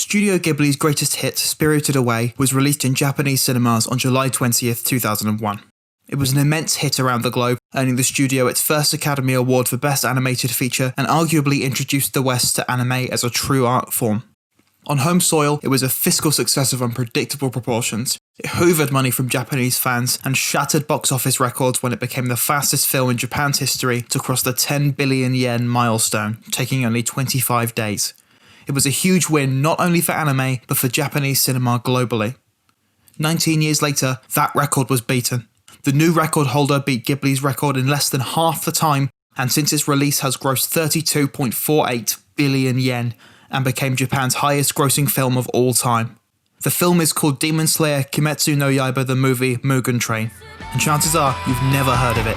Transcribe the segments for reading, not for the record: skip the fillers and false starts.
Studio Ghibli's greatest hit, Spirited Away, was released in Japanese cinemas on July 20th, 2001. It was an immense hit around the globe, earning the studio its first Academy Award for Best Animated Feature and arguably introduced the West to anime as a true art form. On home soil, it was a fiscal success of unpredictable proportions. It hoovered money from Japanese fans and shattered box office records when it became the fastest film in Japan's history to cross the 10 billion yen milestone, taking only 25 days. It was a huge win not only for anime, but for Japanese cinema globally. 19 years later, that record was beaten. The new record holder beat Ghibli's record in less than half the time, and since its release has grossed 32.48 billion yen and became Japan's highest grossing film of all time. The film is called Demon Slayer Kimetsu no Yaiba the movie Mugen Train, and chances are you've never heard of it.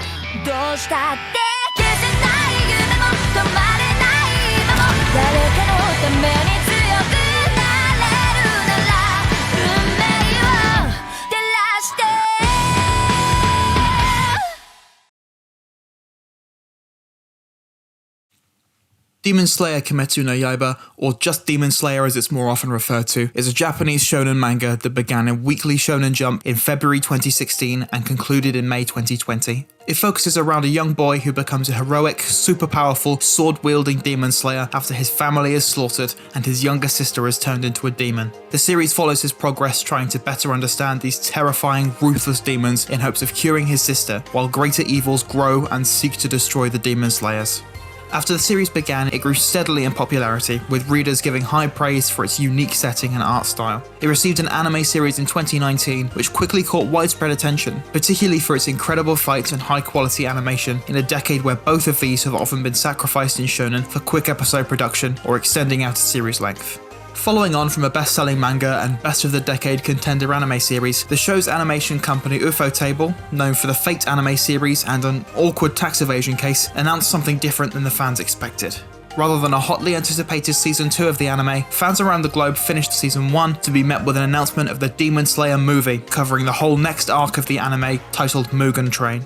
Demon Slayer Kimetsu no Yaiba, or just Demon Slayer as it's more often referred to, is a Japanese shonen manga that began in Weekly Shonen Jump in February 2016 and concluded in May 2020. It focuses around a young boy who becomes a heroic, super powerful, sword-wielding demon slayer after his family is slaughtered and his younger sister is turned into a demon. The series follows his progress trying to better understand these terrifying, ruthless demons in hopes of curing his sister, while greater evils grow and seek to destroy the demon slayers. After the series began, it grew steadily in popularity, with readers giving high praise for its unique setting and art style. It received an anime series in 2019, which quickly caught widespread attention, particularly for its incredible fights and high-quality animation in a decade where both of these have often been sacrificed in shonen for quick episode production or extending out a series length. Following on from a best-selling manga and best of the decade contender anime series, the show's animation company Ufotable, known for the Fate anime series and an awkward tax evasion case, announced something different than the fans expected. Rather than a hotly anticipated Season 2 of the anime, fans around the globe finished Season 1 to be met with an announcement of the Demon Slayer movie, covering the whole next arc of the anime, titled Mugen Train.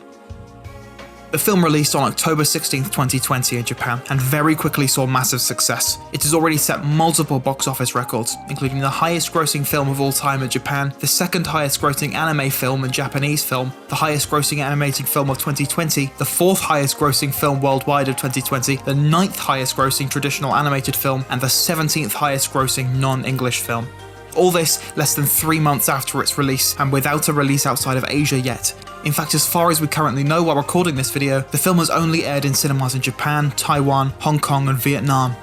The film released on October 16, 2020 in Japan, and very quickly saw massive success. It has already set multiple box office records, including the highest grossing film of all time in Japan, the second highest grossing anime film and Japanese film, the highest grossing animated film of 2020, the fourth highest grossing film worldwide of 2020, the ninth highest grossing traditional animated film, and the 17th highest grossing non-English film. All this less than 3 months after its release, and without a release outside of Asia yet. In fact, as far as we currently know while recording this video, the film has only aired in cinemas in Japan, Taiwan, Hong Kong and Vietnam.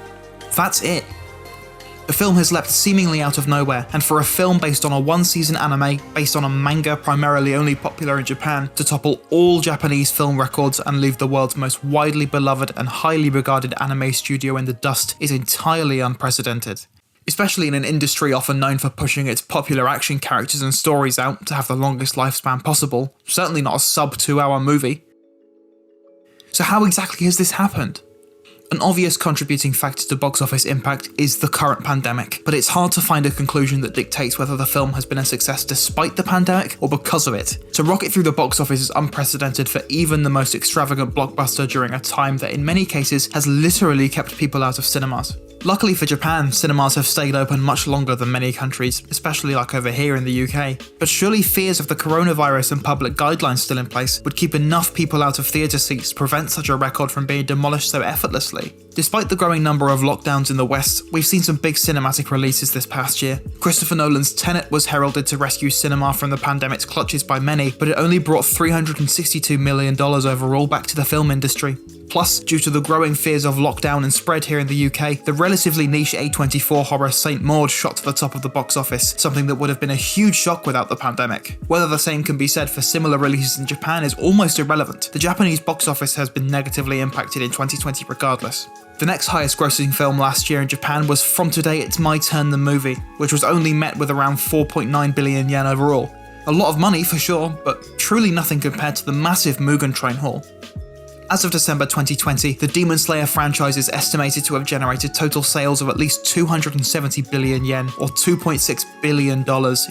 That's it. The film has leapt seemingly out of nowhere, and for a film based on a one-season anime, based on a manga primarily only popular in Japan, to topple all Japanese film records and leave the world's most widely beloved and highly regarded anime studio in the dust is entirely unprecedented. Especially in an industry often known for pushing its popular action characters and stories out to have the longest lifespan possible, certainly not a sub-2 hour movie. So how exactly has this happened? An obvious contributing factor to box office impact is the current pandemic, but it's hard to find a conclusion that dictates whether the film has been a success despite the pandemic or because of it. To rocket through the box office is unprecedented for even the most extravagant blockbuster during a time that in many cases has literally kept people out of cinemas. Luckily for Japan, cinemas have stayed open much longer than many countries, especially like over here in the UK. But surely fears of the coronavirus and public guidelines still in place would keep enough people out of theatre seats to prevent such a record from being demolished so effortlessly. Despite the growing number of lockdowns in the West, we've seen some big cinematic releases this past year. Christopher Nolan's Tenet was heralded to rescue cinema from the pandemic's clutches by many, but it only brought $362 million overall back to the film industry. Plus, due to the growing fears of lockdown and spread here in the UK, the relatively niche A24 horror Saint Maud shot to the top of the box office, something that would have been a huge shock without the pandemic. Whether the same can be said for similar releases in Japan is almost irrelevant. The Japanese box office has been negatively impacted in 2020 regardless. The next highest grossing film last year in Japan was From Today It's My Turn the movie, which was only met with around 4.9 billion yen overall. A lot of money for sure, but truly nothing compared to the massive Mugen Train haul. As of December 2020, the Demon Slayer franchise is estimated to have generated total sales of at least 270 billion yen, or $2.6 billion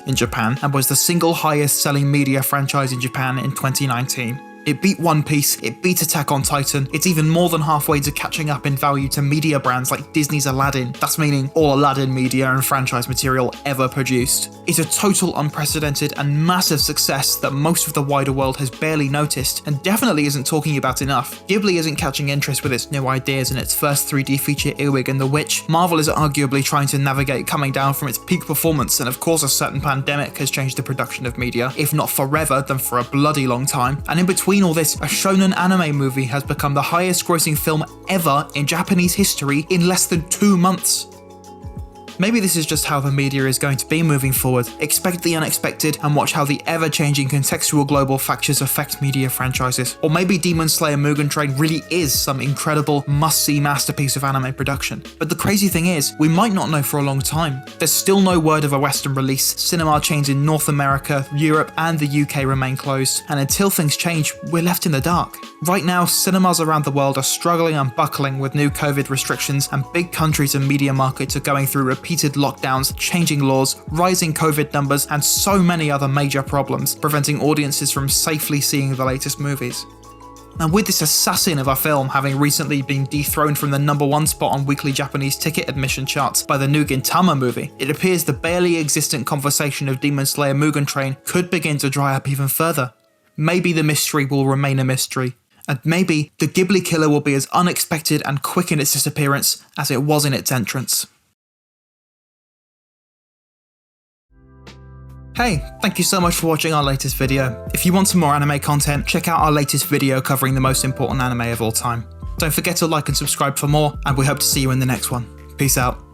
in Japan, and was the single highest selling media franchise in Japan in 2019. It beat One Piece, it beat Attack on Titan, it's even more than halfway to catching up in value to media brands like Disney's Aladdin, that's meaning all Aladdin media and franchise material ever produced. It's a total unprecedented and massive success that most of the wider world has barely noticed, and definitely isn't talking about enough. Ghibli isn't catching interest with its new ideas and its first 3D feature Earwig and the Witch. Marvel is arguably trying to navigate coming down from its peak performance, and of course a certain pandemic has changed the production of media, if not forever, then for a bloody long time. And in between all this, a shonen anime movie has become the highest grossing film ever in Japanese history in less than 2 months. Maybe this is just how the media is going to be moving forward. Expect the unexpected and watch how the ever-changing contextual global factors affect media franchises. Or maybe Demon Slayer Mugen Train really is some incredible, must-see masterpiece of anime production. But the crazy thing is, we might not know for a long time. There's still no word of a Western release, cinema chains in North America, Europe and the UK remain closed, and until things change, we're left in the dark. Right now, cinemas around the world are struggling and buckling with new COVID restrictions, and big countries and media markets are going through repeated lockdowns, changing laws, rising COVID numbers, and so many other major problems, preventing audiences from safely seeing the latest movies. And with this assassin of a film having recently been dethroned from the #1 spot on weekly Japanese ticket admission charts by the new Gintama movie, it appears the barely existent conversation of Demon Slayer Mugen Train could begin to dry up even further. Maybe the mystery will remain a mystery, and maybe the Ghibli killer will be as unexpected and quick in its disappearance as it was in its entrance. Hey, thank you so much for watching our latest video. If you want some more anime content, check out our latest video covering the most important anime of all time. Don't forget to like and subscribe for more, and we hope to see you in the next one. Peace out.